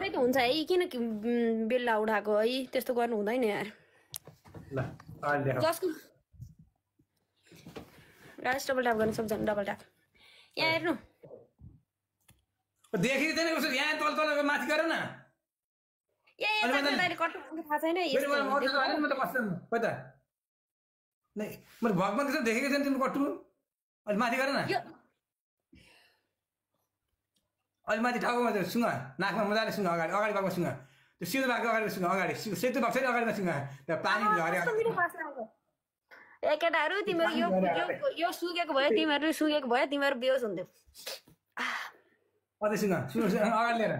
सबै त हुन्छ है किन बेल्ला उठाएको है त्यस्तो गर्नु हुँदैन यार ल अहिले देखाऊ जसको गाइस डबल ट्याप गर्न सक्छ डबल ट्याप यहाँ हेर्नु देखिँदैन उसो यहाँ तल तल माथि गर न थाहा छैन म त बस्दैन खोइ त नै मैले भगवान त्यसो देखेको छैन तिम्रो कट्टु अहिले माथि गर न अहिले माथि टाउकोमा सुँग नाकमा मजाले सुँग अगाडि अगाडि भएको सुँग त्यो सिधो भएको अगाडि सुँग अगाडि सेतो भएको छैन अगाडिमा सुँग त्यहाँ पानी झऱ्यो ए केटाहरू तिमीहरू यो सुकेको भयो तिमीहरू सुकेको भयो तिमीहरू बेहोस हुन्थ्यो अझै सुँग अगाडि लिएर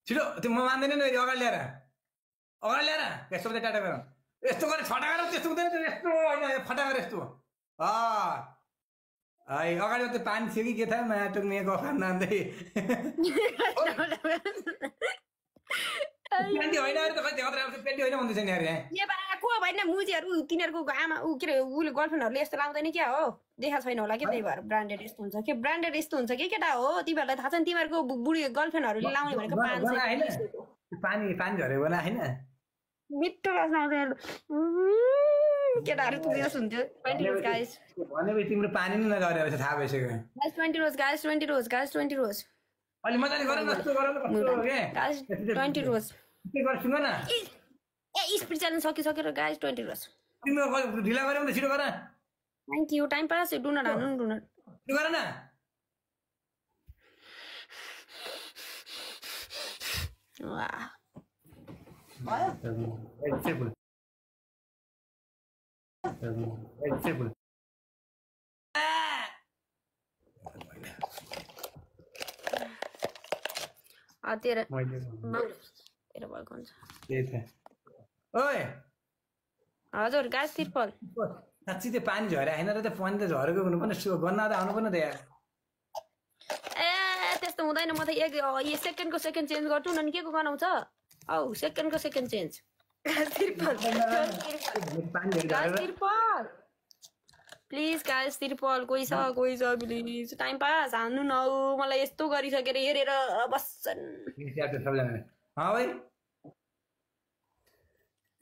छिटो त्यो म मान्दैन नि अगाडि ल्याएर यस्तो टाटा गर यस्तो गरेर फटा गरेर त्यस्तो हुँदैन यस्तो होइन फटा गरेर यस्तो है अगाडि त्यो पानी थियो कि के थियो माया टुक्ने गफान नान्दै पेन्टी होइन अरे त खै पेन्टी होइन भन्दैछ नि अरे को होइन मुजीहरू तिनीहरूको आमा ऊ के अरे उसले गर्लफ्रेन्डहरूले यस्तो लाउँदैन क्या हो देखाएको छैन होला कि त्यही भएर ब्रान्डेड यस्तो हुन्छ के ब्रान्डेड यस्तो हुन्छ कि केटा हो तिमीहरूलाई थाहा छ नि तिमीहरूको बुढी गर्लफ्रेन्डहरूले लाउने भनेको 500 पानी झरेको बेला होइन मिठो लाग्छ केटाहरू बेहोस हुन्थ्यो 20 रोज गाइस भनेपछि तिम्रो पानी नै नगरेर थाहा भइसक्यो गाइस 20 रोज गाइस 20 रोज अलि मजाले गर न जस्तो गर न गाइस 20 रोज के गर सुन न ए स्पिड च्यालेन्ज सकिसकेर गाइस 20 रोज तिम्रो ढिला गर्यो भने छिटो गर थ्यांक यू टाइम पास डुनर हान्नु न डुनर के गर न वाह तेरा भएको हुन्छ हजुर गाइस तिरपल साँच्ची त्यो पानी झऱ्यो होइन र त्यो पानी त झरेको हुनु पनि गर्न त आउनु पनि त यार ए त्यस्तो हुँदैन म त एक सेकेन्डको सेकेन्ड चेन्ज गर्छु न के को गनाउँछ औ सेकेन्डको सेकेन्ड चेन्ज प्लिज गाइस तिरपल कोही छ प्लिज टाइम पास हान्नु न मलाई यस्तो गरिसकेर हेरेर बस्छन्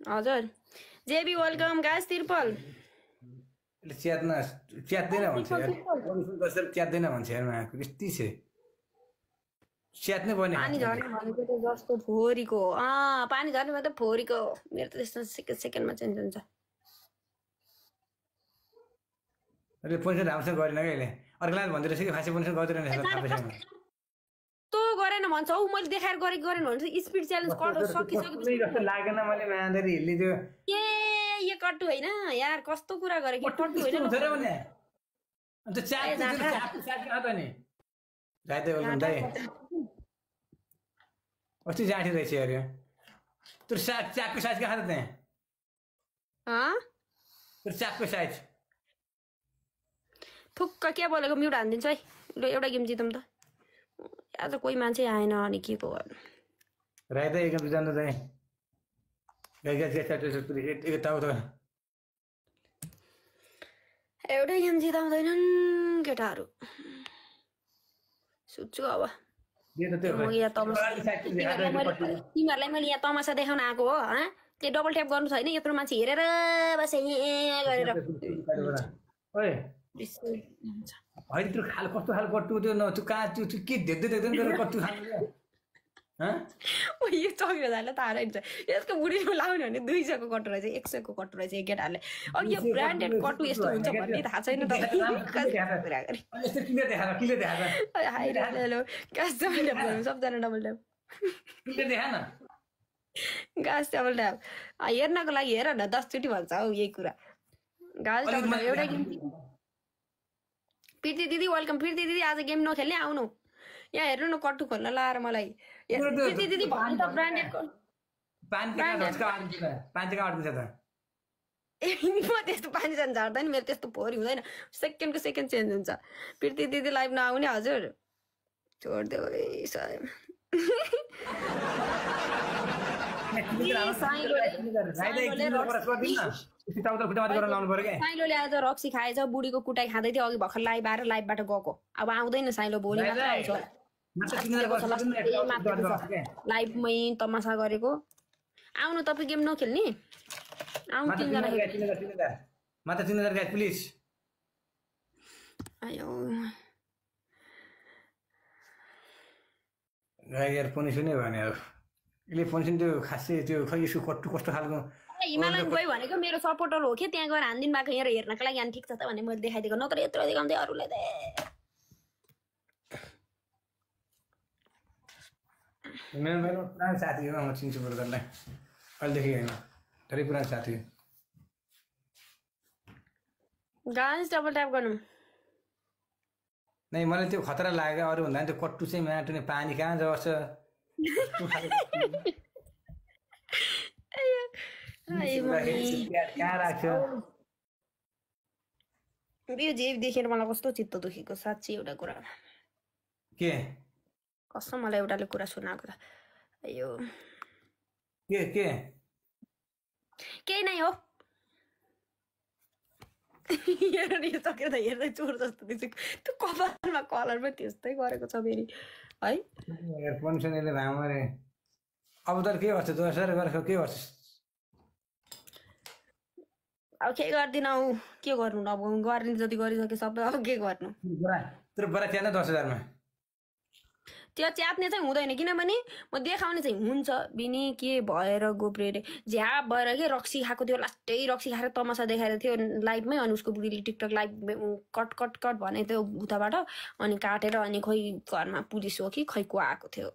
हजुर जेबी वेलकम गाइस तिरपल च्यात्दैन भन्छ हेर्नु यस्तै छ च्यात्नै पर्ने पानी झर्ने भनेको त जस्तो फोरीको पानी झर्ने भने त फोरीको मेरो त त्यस्तो सेकेन्डमा चेन्ज हुन्छ अहिले पैसा राम्रोसँग गरेन क्या अहिले अर्को भन्दो रहेछ कि फाँसी पैसा गर्दैन तो गरेन भन्छ हौ मैले देखाएर गरेन भन्छ स्पिड च्यालेन्ज सकिसकेपछि जस्तो लागेन मैले मान्दै हिल्लिदियो ए कट्टु होइन यार कस्तो कुरा गरे कि कट्टु होइन अस्ति जाँठी रहेछ अरे त्यो च्याकको साइज कहाँ छ त्यहाँ त्यो च्याकको साइज ठुक्क के बोलेको म्युट हानिदिन्छ है ल एउटा गेम जितौँ त आज कोही मान्छे आएन अनि के को गर्नु राइट एकदम जान्नु चाहिँ एउटै गेम जिताउँदैनन् केटाहरू सुत्छु अब तिमीहरूलाई मैले यहाँ तमासा देखाउन आएको हो त्यो डबल ट्याप गर्नु छैन यत्रो मान्छे हेरेर बसे गरेर होइन त्यो खाल कस्तो खाल कट्टु त्यो त्यो कहाँ त्यो के देख्दैन कट्टु खानु यो चक्रिजाले थाहा रहेछ यसको बुढीमा लाउने भने 200 को कट्टु रहेछ 100 को कट्टु रहेछ केटाहरूले अब यो ब्रान्डेड कट्टु यस्तो हुन्छ भन्ने थाहा छैन सबजना डबल ट्याप गास डबल ट्याप हेर्नको लागि हेर न 10 चोटि भन्छ हौ यही कुरा गास डबल ट्याप एउटा गेम प्रीति दिदी वेलकम प्रीति दिदी आज गेम नखेल्ने आउनु यहाँ हेर्नु न कट्टु खोल्न लाएर मलाई प्रीति दिदी भन्नु त ब्रान्डेड म त्यस्तो पानी जान झार्दैन मेरो त्यस्तो फोरी हुँदैन सेकेन्डको सेकेन्ड चेन्ज हुन्छ प्रीति दिदी लाइभ नआउने हजुर छोडिदेऊ साइलोले आज रक्सी खाएछ बुढीको कुटाई खाँदै थियो अघि भर्खर लाइभ आएर लाइभबाट गएको अब आउँदैन साइलो भोलि मात्र आउँछ मात्र 3000 साँच्चीको गर्छ सल्लाह किन सबै माथिको छ लाइभमै तमासा गरेको आउनु तपाईँ गेम नखेल्ने आउनु मात्र 3 जना 3000 मात्र 3000 गाइस प्लिज आयो गाइस यार पनि सुन्यो भने अब यसले पनि सुन्यो त्यो खासै त्यो खै यसो कस्तो खालको हिमालयन गयो भनेको मेरो सपोर्टर हो कि त्यहाँ गएर हान्दिनु भएको यहाँ हेर्नको लागि अनि ठिक छ त भने मैले देखाइदिएको नत्र यत्रो देखाउँदै अरूलाई त मेरो पुरानो साथी हो म चिन्छु ब्रदरलाई अहिलेदेखि होइन धेरै पुरानो साथी हो गाइस डबल ट्याप गर्नु नै मलाई त्यो खतरा लाग्यो अरू भन्दा त्यो कट्टु चाहिँ माटो नि पानी कहाँ झर्छ कहाँ राख्छ यो जे देखेर मलाई कस्तो चित्त दुखेको साँच्ची एउटा कुरा के कसम मलाई एउटाले कुरा सुनाएको त अयो के केही नै हो हेर नि सकेर त हेर्दै चोर जस्तो देख्छु त्यो कपालमा कलर पनि त्यस्तै गरेको छ फेरि है पन्सनले राम्ररी अब त के गर्छ 2000 गरेको के गर्छ अब के गर्दिनँ ऊ के गर्नु अब गर्ने जति गरिसके सबै अब के गर्नु तर बरा च्यात्ने 10000 मा त्यो च्यात्ने चाहिँ हुँदैन किनभने म देखाउने चाहिँ हुन्छ बिनी के भएर गोप्रेले झ्याप भएर के रक्सी खाएको थियो लास्टै रक्सी खाएर तमासा देखाएर थियो लाइभमै अनि उसको बुढीले टिकटक लाइभ कट भने त्यो उताबाट अनि काटेर अनि खोइ घरमा पुलिस हो कि खै को आएको थियो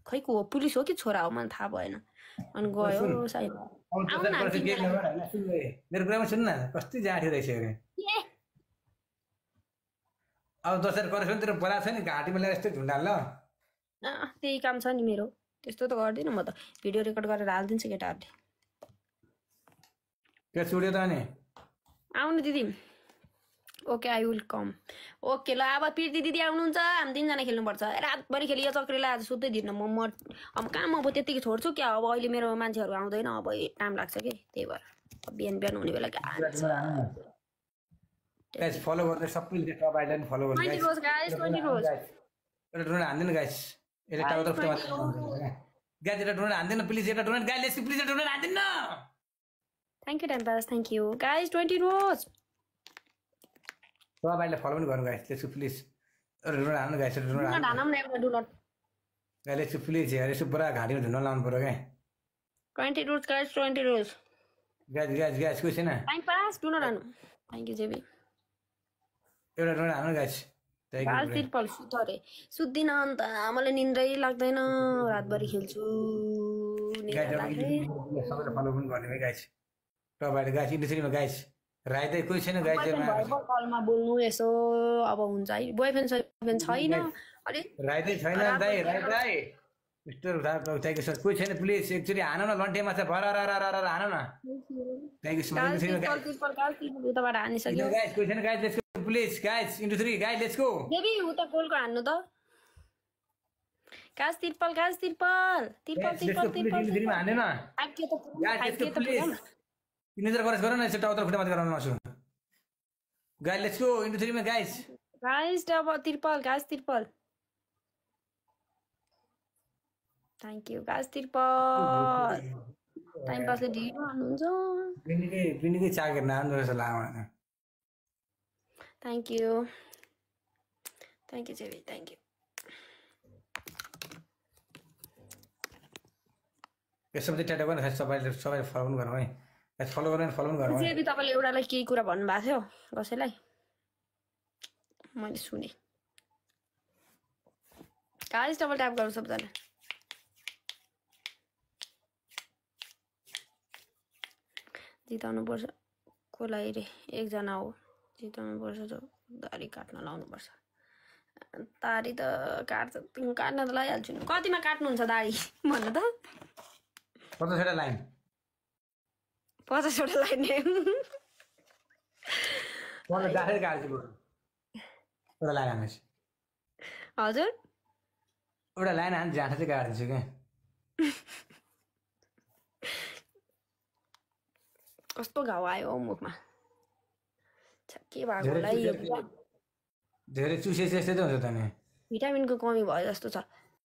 खै को हो पुलिस हो कि छोरा हो मलाई थाहा भएन अनि गयो सायद मेरो कुरामा सुन्न कति जाँठी रहेछ अरे अब 10000 गरेको तेरो बरा छ नि घाँटीमा ल्याएर यस्तो झुन्डाल ल त्यही काम छ नि मेरो त्यस्तो त गर्दिनँ म त भिडियो रेकर्ड गरेर हालिदिन्छु केटाहरूले के छुड्यो त अनि आउनु दिदी okay I will come okay ल अब प्रीति दिदी आउनुहुन्छ हामी 3 जना खेल्नुपर्छ रातभरि खेलियो चक्रीलाई आज सुत्दै दिन म अब काम अब त्यतिकै छोड्छु क्या अब अहिले मेरो मान्छेहरू आउँदैन अब टाइम लाग्छ कि त्यही भएर बिहान हुने बेला गाइस फलो गर्दै सबैले तपाईलाई पनि फलो गर्नु गाइस 20 रोज एउटा डोनेट हान्दिनु गाइस यसले टाउको त गाइस एउटा डोनेट हान्दिनु प्लिज एउटा डोनेट गाइस प्लिज एउटा डोनेट हान्दिनु thank you time thank you guys 20 rose तपाईले फलो पनि गर्नु गाइस लेट्स प्लिज एउटा डोनेट हान्नु गाइस एउटा डोनेट हान्नु न एउटा डोनेट गाइस प्लिज यार यसो पुरा घाँटीमा झुन्न लाउनु पर्यो के 20 रोज गाइस 20 रोज गाइस कोही छैन टाइम पास डोनेट हान्नु थ्यांक यू जेबी एउटा डोनेट हान्नु गाइस गाल तिरपल सुतरे सुत्दिन अन्त मलाई निन्द्रै लाग्दैन रातभरि खेल्छु सबैले फलो पनि गर्ने गाइस तपाईहरु गाइस इन्डस्ट्रीमा गाइस राइदै कोही छैन गाइस कलमा बोल्नु यसो अब हुन्छ है बोयफ्रेन्ड छैन अरे राइदै छैन दाइ राइदै मिस्टर थ्यांक यू सर कोही छैन प्लिज एकचोटी हानौ न लन्टेमा चाहिँ भर हानौ न थ्यांक यू सो मच उताबाट हानिसक्यो गाइस कोही छैन guys let's go please guys into 3 guys let's go baby उता गोलको हान्नु त गाइस तिरपल हान्नु न गाइस प्लिज 3000 गरेर गर न यसो टाउतर खुट्टा माथि गराउन नसु गाइस लेट्स गो इन्टु 3 मा guys double triple thank you guys triple time पासले ढिलो हान्नुहुन्छ बिनीकै चाकेर नाम जस्तो लाग्यो thank you JB thank you यसो चाहिँ ट्याटो गर्न सबैले फलो गर्नु है फलो गर्नु जेबी तपाईले एउटालाई केही कुरा भन्नु भएको थियो कसैलाई मैले सुने गाइस डबल ट्याप गर्नु सबैजना जिताउनु पर्छ कोलाई रे एकजना हो जिताउनु पर्छ जो दारी काट्न लाउनु पर्छ दारी त काट्न त लाइहाल्छु नि कतिमा काट्नुहुन्छ दारी भन्नु त 50 लाइन 50 लाइन हजुर एउटा लाइन हान जाँड चाहिँ काटिदिन्छु क्या कस्तो घाउ आयो मुखमा के भएको होला धेरै चुसे जस्तै त हुन्छ त नि भिटामिनको कमी भयो जस्तो छ